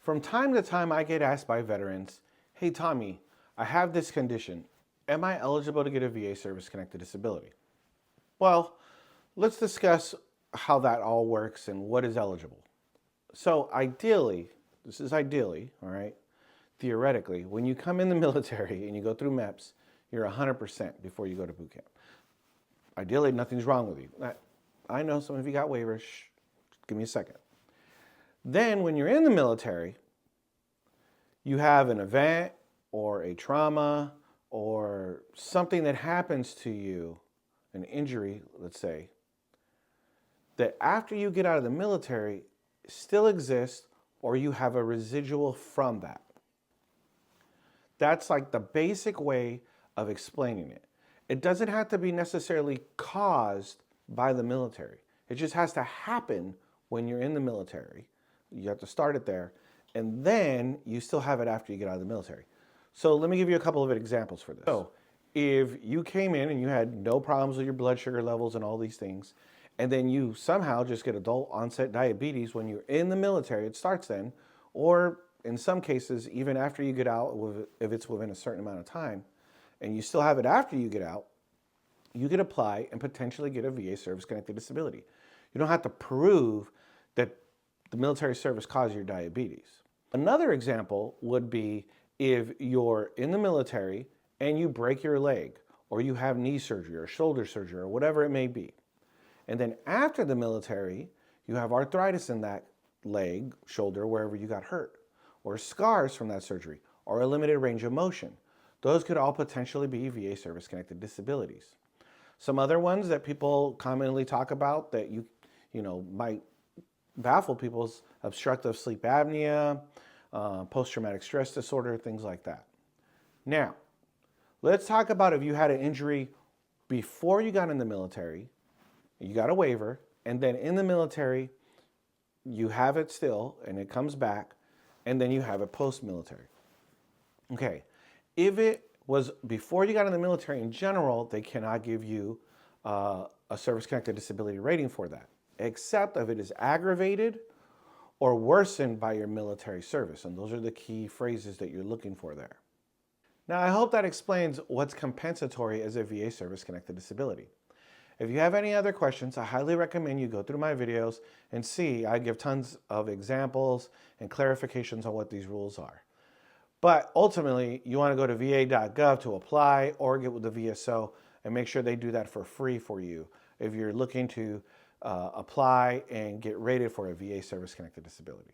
From time to time, I get asked by veterans, hey, Tommy, I have this condition. Am I eligible to get a VA service-connected disability? Well, let's discuss how that all works and what is eligible. So ideally, this is ideally, all right, theoretically, when you come in the military and you go through MEPS, you're 100% before you go to boot camp. Ideally, nothing's wrong with you. I know some of you got waivers. Shh, give me a second. Then when you're in the military, you have an event or a trauma or something that happens to you, an injury, let's say, that after you get out of the military still exists or you have a residual from that. That's like the basic way of explaining it. It doesn't have to be necessarily caused by the military. It just has to happen when you're in the military. You have to start it there, and then you still have it after you get out of the military. So let me give you a couple of examples for this. So if you came in and you had no problems with your blood sugar levels and all these things, and then you somehow just get adult onset diabetes when you're in the military, it starts then, or in some cases, even after you get out, if it's within a certain amount of time, and you still have it after you get out, you could apply and potentially get a VA service-connected disability. You don't have to prove that the military service caused your diabetes. Another example would be if you're in the military and you break your leg, or you have knee surgery or shoulder surgery or whatever it may be. And then after the military, you have arthritis in that leg, shoulder, wherever you got hurt, or scars from that surgery, or a limited range of motion. Those could all potentially be VA service-connected disabilities. Some other ones that people commonly talk about that you might baffle people is obstructive sleep apnea, post-traumatic stress disorder, things like that. Now, let's talk about if you had an injury before you got in the military, you got a waiver, and then in the military, you have it still, and it comes back, and then you have it post-military. Okay, if it was before you got in the military in general, they cannot give you a service-connected disability rating for that, except if it is aggravated or worsened by your military service. And those are the key phrases that you're looking for there. Now, I hope that explains what's compensatory as a VA service-connected disability. If you have any other questions, I highly recommend you go through my videos and see. I give tons of examples and clarifications on what these rules are. But ultimately, you want to go to va.gov to apply or get with the VSO and make sure they do that for free for you if you're looking to apply and get rated for a VA service-connected disability.